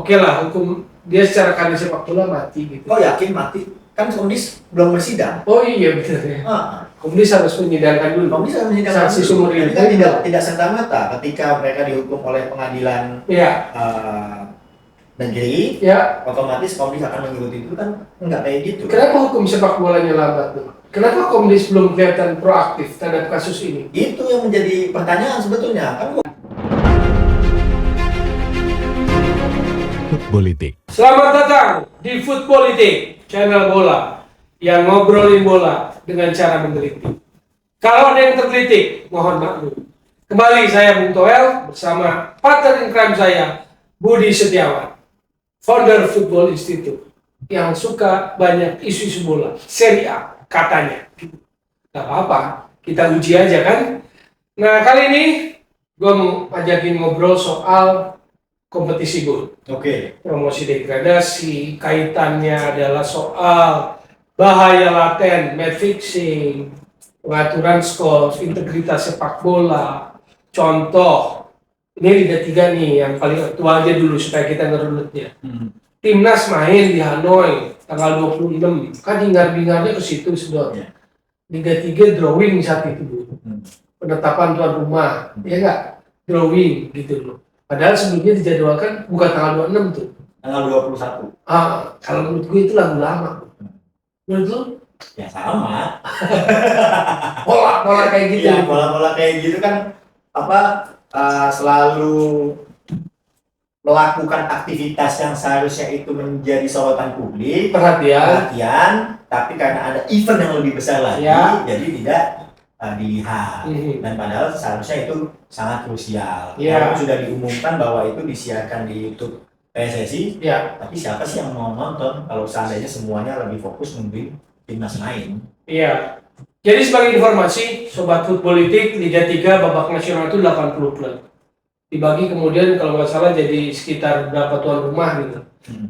oke lah, hukum dia secara karir sepak bola mati gitu. Oh yakin mati? Kan Komdis belum bersidang. Oh iya betul ya. Komdis harus menyidangkan dulu. Komdis harus menyidangkan saksi sumber hidup. itu Kan tidak serta-merta ketika mereka dihukum oleh pengadilan negeri, otomatis Komdis akan mengikuti itu, kan enggak kayak gitu. Kenapa hukum sepak bolanya lambat tuh? Kenapa Komdis belum kelihatan proaktif terhadap kasus ini? Itu yang menjadi pertanyaan sebetulnya. Kan Footpolitik. Selamat datang di Footpolitik, channel bola yang ngobrolin bola dengan cara meneliti. Kalau ada yang tergelitik, mohon maklum. Kembali saya Bung Toel bersama partner in crime saya, Budi Setiawan, founder Football Institute, yang suka banyak isu-isu bola, Serie A katanya. Gak apa-apa, kita uji aja kan. Nah kali ini gue mau ajakin ngobrol soal kompetisi gol. Oke. Promosi degradasi, kaitannya adalah soal bahaya laten, match fixing, pengaturan skor, integritas sepak bola. Contoh, ini Liga 3 nih yang paling aktual aja dulu supaya kita ngerunutnya. Timnas main di Hanoi tanggal 26, kan hingar-bingarnya ke situ sedot. Liga 3 drawing saat itu dulu. Penetapan tuan rumah, ya enggak? Drawing gitu loh. Padahal sebelumnya dijadwalkan bukan tanggal 26 tuh. Tanggal 21. Kalau menurut gue itu lagu lama. Menurut lu? Ya sama. Pola kayak gitu. Ya, pola-pola kayak gitu kan selalu melakukan aktivitas yang seharusnya itu menjadi sorotan publik, perhatian, tapi karena ada event yang lebih besar lagi, jadi tidak dilihat. Dan padahal seharusnya itu sangat krusial. Kalau sudah diumumkan bahwa itu disiarkan di YouTube PSSI, tapi siapa sih yang mau nonton kalau seandainya semuanya lebih fokus nungguin timnas main? Iya. Jadi sebagai informasi, Sobat Footpolitik, Liga 3 babak nasional itu 80 klub. Dibagi kemudian kalau nggak salah jadi sekitar berapa tuan rumah gitu.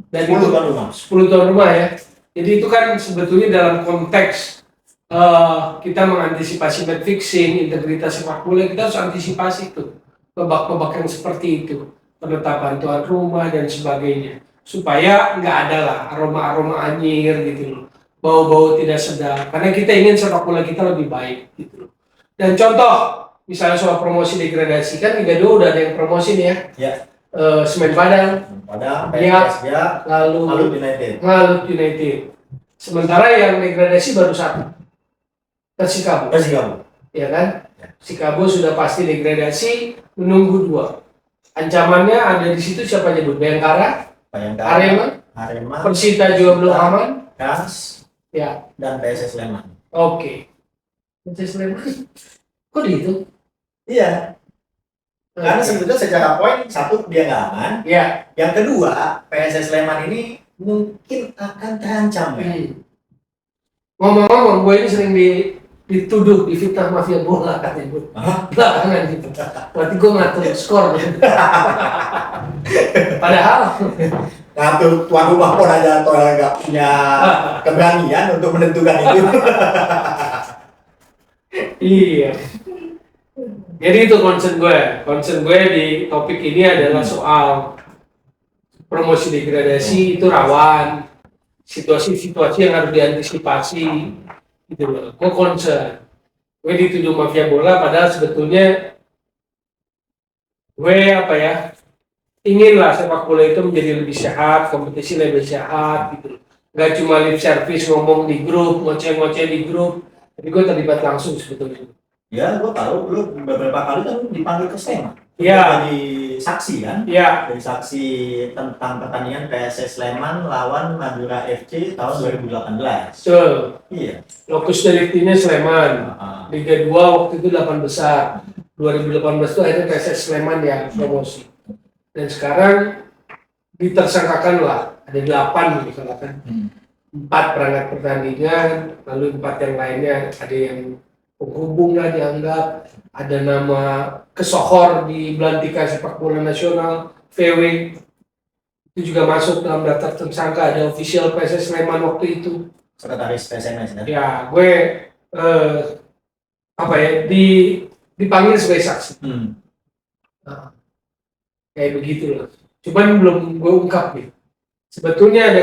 Dan 10 tuan rumah. 10 tuan rumah ya. Jadi itu kan sebetulnya dalam konteks kita mengantisipasi match fixing, integritas sepak bola, kita harus antisipasi tuh babak-babak yang seperti itu, penetapan tuan rumah dan sebagainya, supaya nggak ada lah aroma-aroma anyir gitu loh, bau-bau tidak sedap, karena kita ingin sepak bola kita lebih baik gitu loh. Dan contoh misalnya soal promosi degradasi, kan Liga 2 udah ada yang promosi nih ya. Semen Padang, lalu Ngalut United. Sementara yang degradasi baru satu. Persikabo, ya kan? Persikabo sudah pasti degradasi, menunggu 2. Ancamannya ada di situ siapa aja dulu? Bayangkara, Arema, Persita juga belum aman, KAS, dan PSS Sleman. Oke. PSS Sleman, kok gitu? Iya. Karena sebetulnya secara poin satu dia nggak aman. Yang kedua, PSS Sleman ini mungkin akan terancam. Ngomong-ngomong, gue ini sering dituduh difitnah mafia bola katanya gue. Belakangan gitu. Berarti gue ngatur skor. Padahal ngatur tuan rumah pun aja atau nggak punya keberanian untuk menentukan itu. Iya. Jadi itu concern gue di topik ini adalah soal promosi degradasi itu rawan, situasi-situasi yang harus diantisipasi gitu loh. Gue concern, gue dituduh mafia bola padahal sebetulnya gue inginlah sepak bola itu menjadi lebih sehat, kompetisi lebih sehat gitu loh. Gak cuma lip service ngomong di grup, ngoceh-ngoceh di grup, tapi gue terlibat langsung sebetulnya. Ya, gue tahu lu beberapa kali kan dipanggil ke Sleman. Jadi saksi kan? Jadi saksi tentang pertandingan PSS Sleman lawan Madura FC tahun 2018. Betul. Iya. Lokus deliktinya Sleman. Liga 2 waktu itu 8 besar. 2018 itu akhirnya PSS Sleman yang promosi. Dan sekarang ditersangkakan lah, ada 8 misalkan. 4 perangkat pertandingan, lalu 4 yang lainnya ada yang penghubung lah dianggap, ada nama kesohor di Belantika Sepak Bola Nasional, VW, itu juga masuk dalam daftar tersangka, ada official PSS Sleman waktu itu. Sekretaris PSMS kan? Ya, gue dipanggil sebagai saksi. Kayak begitu loh. Cuman belum gue ungkap nih. Sebetulnya ada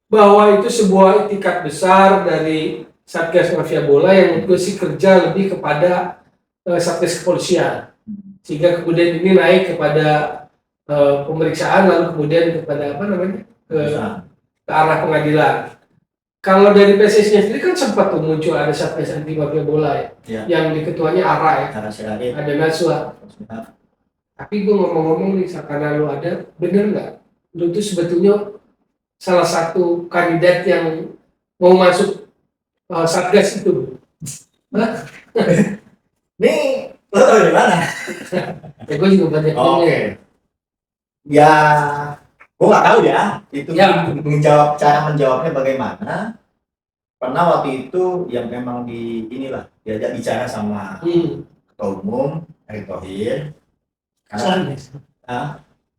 bahwa itu sebuah itikat besar dari Satgas Mafia Bola yang menurut gue sih kerja lebih kepada Satgas Kepolisian. Sehingga kemudian ini naik kepada pemeriksaan lalu kemudian kepada ke arah pengadilan. Kalau dari PSSI sendiri kan sempat tuh muncul ada Satgas Anti Mafia Bola yang di ketuanya ARA ya, ada Naswa. Tapi gue ngomong-ngomong nih, karena lu ada, bener nggak? Lu tuh sebetulnya salah satu kandidat yang mau masuk Satgas itu. Hah? Nih, lo tau dari mana? Ya gue juga banyak Ya, gue nggak tahu ya. Itu cara menjawabnya bagaimana. Pernah waktu itu yang memang diajak bicara sama Ketua Umum Erick Thohir.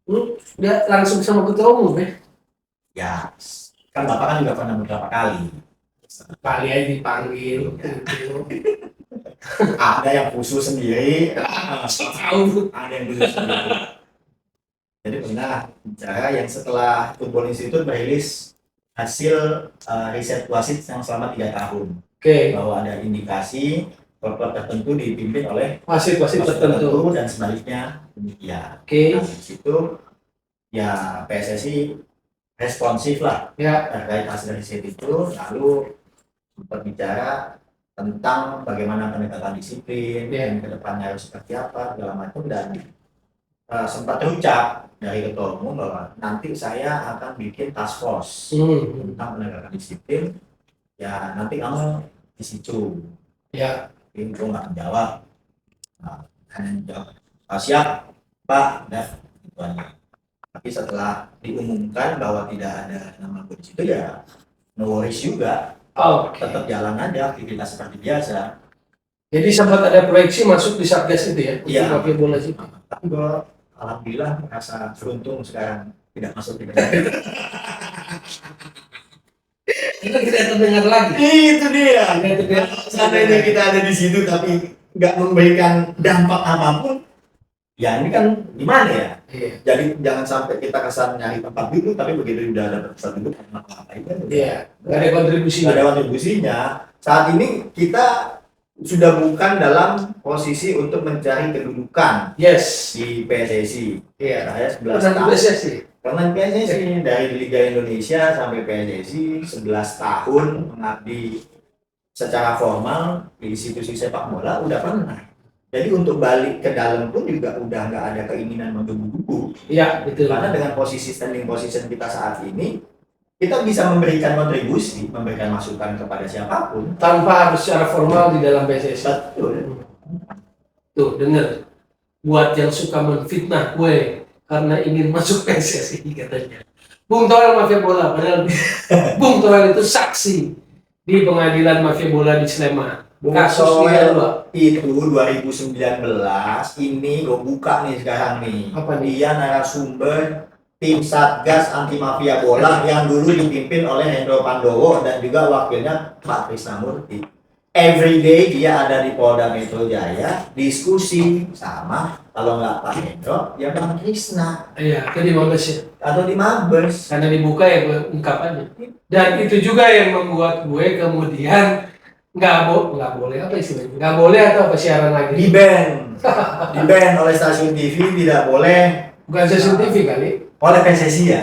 Lu udah langsung sama Ketua Umum ya? Ya, kan Bapak kan juga pernah beberapa kali. Kali aja dipanggil. Ada yang khusus sendiri, ada yang khusus sendiri. Jadi pernah bicara yang setelah Football Institute merilis hasil riset wasit yang selama 3 tahun. Bahwa ada indikasi klub-klub tertentu dipimpin oleh wasit-wasit tertentu dan sebaliknya demikian. Nah, di situ ya PSSI responsif lah terkait hasil riset itu, lalu berbicara tentang bagaimana penegakan disiplin dan kedepannya harus seperti apa segala macam, dan sempat terucap dari Ketua Umum bahwa nanti saya akan bikin task force tentang penegakan disiplin, ya nanti kamu di situ. Ini gue nggak menjawab, hanya menjawab siap Pak, udah itu aja. Tapi setelah diumumkan bahwa tidak ada nama gue di situ, ya no worries juga. Tetap jalan aja aktivitas seperti biasa. Jadi sempat ada proyeksi masuk di Satgas itu ya? Iya. Mafia Bola sih. Tapi gue alhamdulillah merasa beruntung sekarang tidak masuk di Itu tidak terdengar lagi. Itu dia. Seandainya kita ada di situ tapi nggak memberikan dampak apapun, ya ini kan gimana ya? Jadi jangan sampai kita kesan nyari tempat duduk, tapi begitu udah ada tempat duduk, ngapain kan? Nggak ada kontribusinya. Nggak ada kontribusinya. Saat ini kita sudah bukan dalam posisi untuk mencari kedudukan di PSSI. Saya 11 tahun. Karena PSSI dari Liga Indonesia sampai PSSI 11 tahun mengabdi secara formal di institusi sepak bola udah pernah. Jadi untuk balik ke dalam pun juga udah nggak ada keinginan menggebu-gebu. Iya, betul. Karena dengan posisi standing position kita saat ini, kita bisa memberikan kontribusi, memberikan masukan kepada siapapun tanpa harus secara formal di dalam PSSI. Betul. Tuh, denger. Buat yang suka menfitnah gue karena ingin masuk PSSI katanya. Bung Toel Mafia Bola, padahal Bung Toel itu saksi di pengadilan Mafia Bola di Sleman. Kasus itu 2019 ini gue buka nih sekarang nih. Dia narasumber tim Satgas Anti Mafia Bola yang dulu dipimpin oleh Hendro Pandowo dan juga wakilnya Pak Krisnamurti. Everyday dia ada di Polda Metro Jaya diskusi sama, kalau nggak Pak Hendro ya Bang Krisna. Iya, ke di Mabes ya. Atau di Mabes. Karena dibuka ya gue ungkap aja. Dan itu juga yang membuat gue kemudian nggak boleh apa istilahnya, nggak boleh atau apa siaran lagi di ban oleh stasiun TV, tidak boleh, bukan stasiun TV kali, oleh PSSI ya.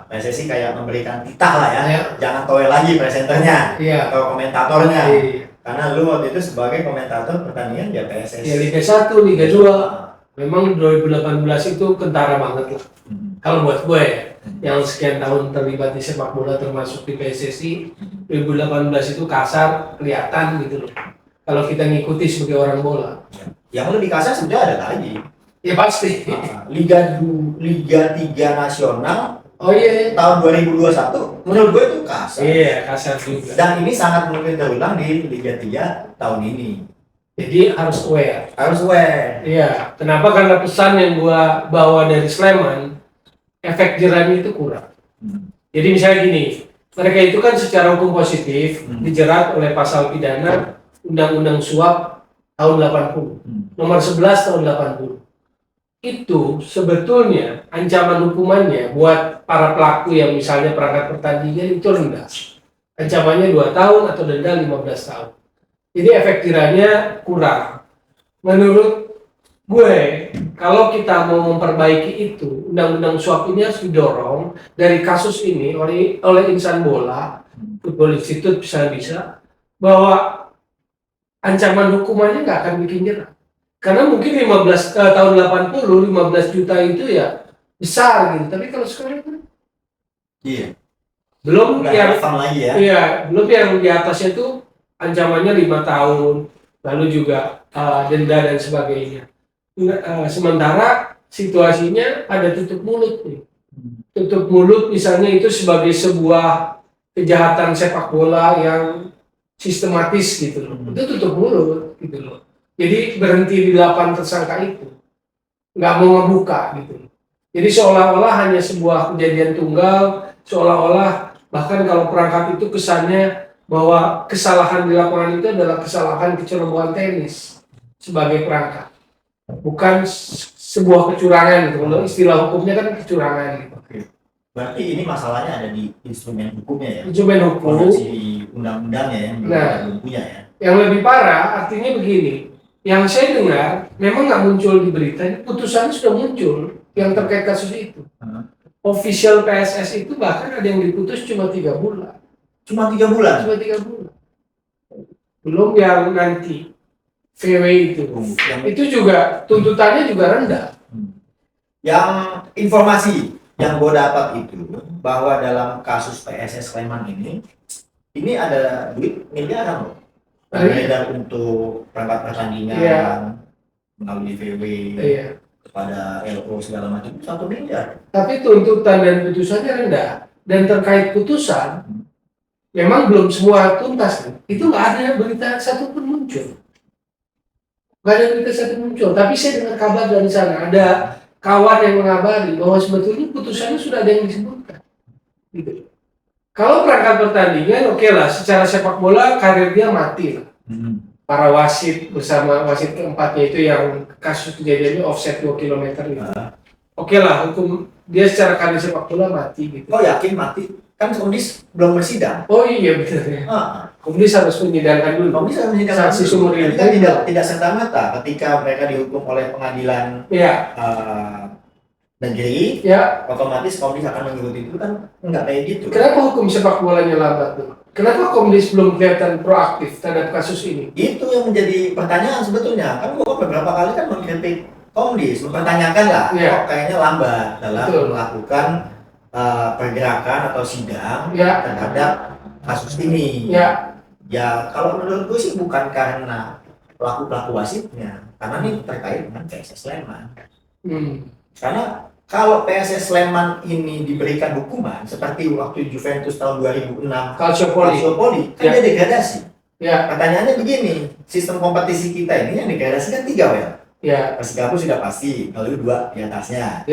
PSSI kayak memberikan titah lah ya. Jangan Toel lagi presenternya atau komentatornya, karena lu waktu itu sebagai komentator pertandingan ya PSSI ya, Liga 1, Liga 2 memang 2018 itu kentara banget lah. Kalau buat gue yang sekian tahun terlibat di sepak bola termasuk di PSSI, 2018 itu kasar kelihatan gitu loh. Kalau kita ngikuti sebagai orang bola. Yang lebih kasar sudah ada lagi. Ya pasti. Liga 3 nasional. Tahun 2021 menurut gue itu kasar. Iya, kasar juga. Dan ini sangat mungkin terulang di Liga 3 tahun ini. Jadi harus aware. Iya. Kenapa? Karena pesan yang gua bawa dari Sleman, efek jerahnya itu kurang. Jadi misalnya gini, mereka itu kan secara hukum positif dijerat oleh pasal pidana Undang-Undang Suap tahun 80, nomor 11 tahun 80. itu sebetulnya ancaman hukumannya buat para pelaku yang misalnya perangkat pertandingan itu rendah. Ancamannya 2 tahun atau denda 15 tahun. Jadi efek jerahnya kurang. Menurut gue, kalau kita mau memperbaiki itu, undang-undang suap ini harus didorong dari kasus ini oleh insan bola, Football Institute bisa bahwa ancaman hukumannya nggak akan bikin jerah. Karena mungkin 15 tahun 80, 15 juta itu ya besar gitu. Tapi kalau sekarang kan Iya. belum Nggak yang relevan lagi ya. iya, belum yang di atasnya tuh ancamannya 5 tahun, lalu juga denda dan sebagainya. Sementara situasinya ada tutup mulut nih. Tutup mulut misalnya itu sebagai sebuah kejahatan sepak bola yang sistematis gitu loh. Itu tutup mulut gitu loh. Jadi berhenti di 8 tersangka itu, nggak mau ngebuka gitu. Jadi seolah-olah hanya sebuah kejadian tunggal, seolah-olah bahkan kalau perangkat itu kesannya bahwa kesalahan di lapangan itu adalah kesalahan kecerobohan tenis sebagai perangkat, bukan sebuah kecurangan gitu. Kalau istilah hukumnya kan kecurangan gitu. Berarti ini masalahnya ada di instrumen hukumnya ya? Instrumen hukum. Di undang-undangnya ya, belum punya ya? Yang lebih parah artinya begini. Yang saya dengar memang nggak muncul di berita, putusannya sudah muncul yang terkait kasus itu. Official PSS itu bahkan ada yang diputus cuma 3 bulan. Cuma 3 bulan? Cuma 3 bulan. Belum yang nanti VW itu. Itu juga tuntutannya juga rendah. Yang informasi yang gue dapat itu bahwa dalam kasus PSS Sleman ini ada duit miliaran loh. Beredar untuk perangkat pertandingan melalui VW kepada LO segala macam 1 miliar. Tapi tuntutan dan putusannya rendah. Dan terkait putusan, memang belum semua tuntas kan? Itu nggak ada berita satu pun muncul. Nggak ada berita satu muncul. Tapi saya dengar kabar dari sana ada kawan yang mengabari bahwa sebetulnya putusannya sudah ada yang disebutkan. Gitu. Kalau perangkat pertandingan, oke lah, secara sepak bola karir dia mati lah. Para wasit bersama wasit keempatnya itu yang kasus kejadiannya offset 2 km itu. Oke lah, hukum dia secara karir sepak bola mati gitu. Oh yakin mati? Kan Komdis belum bersidang. Oh iya betul ya. Komdis harus menyidangkan dulu. Komdis harus menyidangkan saksi sumber hidup. Kan tidak serta-merta ketika mereka dihukum oleh pengadilan negeri, otomatis Komdis akan mengikuti itu kan enggak kayak gitu. Kenapa hukum sepak bolanya lambat tuh? Kenapa Komdis belum kelihatan proaktif terhadap kasus ini? Itu yang menjadi pertanyaan sebetulnya. Kan gua beberapa kali kan mengkritik Komdis, mempertanyakan lah, kok kayaknya lambat dalam melakukan pergerakan atau sidang terhadap kasus ini. Ya kalau menurut gue sih bukan karena pelaku wasitnya, karena ini terkait dengan PSS Sleman. Karena kalau PSS Sleman ini diberikan hukuman seperti waktu Juventus tahun 2006 Calciopoli kan dia degradasi. Pertanyaannya begini, sistem kompetisi kita ini yang degradasi kan 3 wel. Persikabo sudah pasti, lalu 2 di atasnya.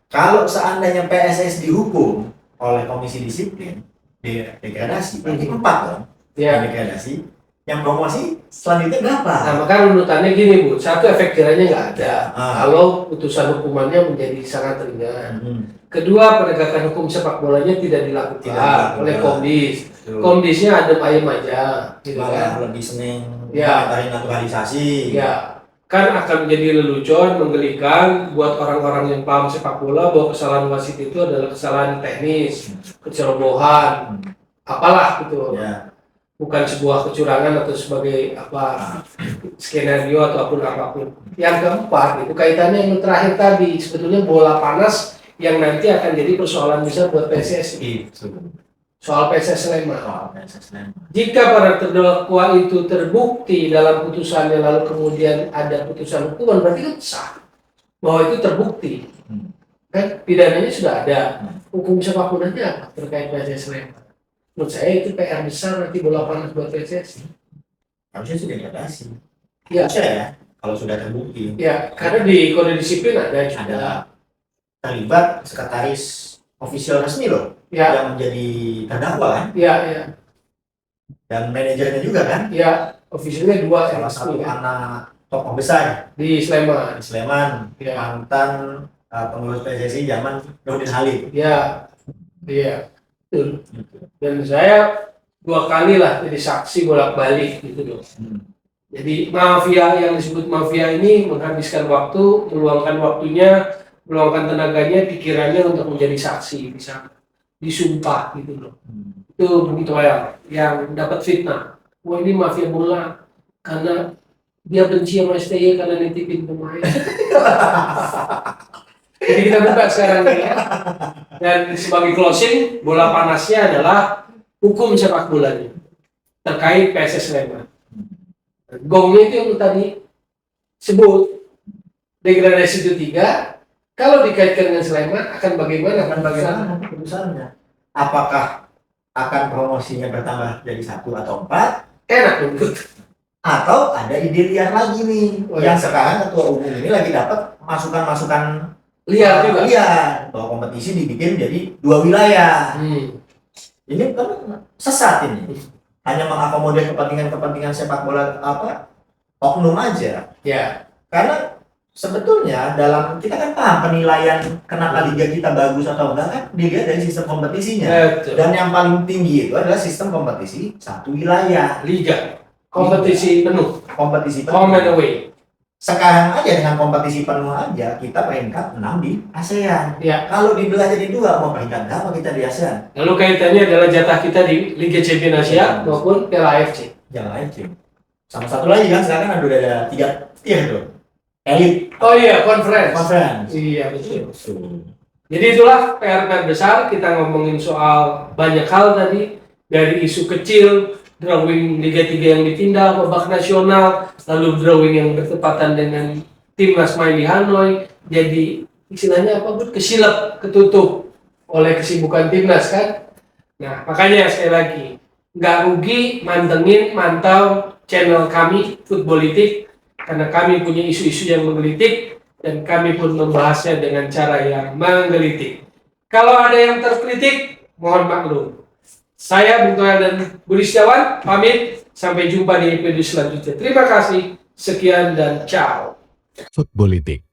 Kalau seandainya PSS dihukum oleh komisi disiplin degradasi, berarti 4 dong. Degradasi. Yang promosi selanjutnya berapa? Nah, maka runutannya gini Bu, satu efek jerahnya nggak ada kalau putusan hukumannya menjadi sangat ringan. Kedua, penegakan hukum sepak bolanya tidak dilakukan oleh Komdis. Komdisnya adem ayem aja, gitu kan? Lebih seneng dari naturalisasi. Kan akan menjadi lelucon, menggelikan buat orang-orang yang paham sepak bola bahwa kesalahan wasit itu adalah kesalahan teknis, kecerobohan, apalah gitu. Bukan sebuah kecurangan atau sebagai skenario ataupun apapun. Yang keempat itu kaitannya yang terakhir tadi, sebetulnya bola panas yang nanti akan jadi persoalan besar buat PSSI. Soal PSS Sleman. Jika para terdakwa itu terbukti dalam putusannya lalu kemudian ada putusan hukuman, berarti kan sah bahwa itu terbukti. Kan pidananya sudah ada. Hukum sepak bolanya apa terkait PSS Sleman? Menurut saya itu PR besar nanti bola panas buat PSSI. Harusnya sudah degradasi. Harusnya ya, kalau sudah terbukti. Karena di kode disiplin ada terlibat sekretaris official resmi loh, yang menjadi terdakwa kan? Dan manajernya juga kan? Officialnya 2. Salah satu anak tokoh besar di Sleman. di Sleman, Ya. mantan pengurus PSSI zaman Nurdin Halid. Ya, iya, betul. Dan saya 2 kali lah jadi saksi bolak-balik gitu loh. Jadi mafia yang disebut mafia ini menghabiskan waktu, meluangkan waktunya, meluangkan tenaganya, pikirannya untuk menjadi saksi, bisa disumpah gitu loh. Itu begitu yang dapat fitnah. Wah ini mafia bola karena dia benci sama STY karena nitipin pemain. Jadi kita buka sekarang nih ya. Dan sebagai closing, bola panasnya adalah hukum sepak bolanya terkait PSS Sleman. Gongnya itu yang tadi sebut degradasi itu 3. Kalau dikaitkan dengan Sleman akan bagaimana? Keputusannya? Apakah akan promosinya bertambah jadi 1 atau 4? Enak menurut. Atau ada ide liar lagi nih, yang sekarang ketua umum ini lagi dapat masukan-masukan liar juga. Liar bahwa kompetisi dibikin jadi 2 wilayah. Ini kan sesat ini. Hanya mengakomodir kepentingan sepak bola oknum aja. Ya. Karena sebetulnya dalam kita kan paham penilaian kenapa liga kita bagus atau enggak kan dilihat dari sistem kompetisinya. Betul. Dan yang paling tinggi itu adalah sistem kompetisi 1 wilayah. Liga. Kompetisi penuh. Kompetisi penuh. Home and away. Sekarang aja dengan kompetisi penuh aja kita peringkat 6 di ASEAN. Ya. Kalau dibelah jadi 2 mau peringkat berapa kita di ASEAN? Lalu kaitannya adalah jatah kita di Liga Champions Asia maupun Piala AFC. Piala AFC. Sama satu lagi kan sekarang udah ada 3 tier tuh. Elit. Oh iya, conference. Iya betul. Jadi itulah PR besar, kita ngomongin soal banyak hal tadi, dari isu kecil, drawing Liga 3 yang ditindak, babak nasional, lalu drawing yang bertepatan dengan timnas main di Hanoi, jadi istilahnya apa Bud? Kesilap, ketutup oleh kesibukan timnas kan. Nah makanya sekali lagi, nggak rugi mantau channel kami Footballitik, karena kami punya isu-isu yang menggelitik dan kami pun membahasnya dengan cara yang menggelitik. Kalau ada yang terkritik, mohon maklum. Saya Bung Toel dan Budi Setiawan pamit, sampai jumpa di episode selanjutnya. Terima kasih, sekian dan ciao. Footballitik.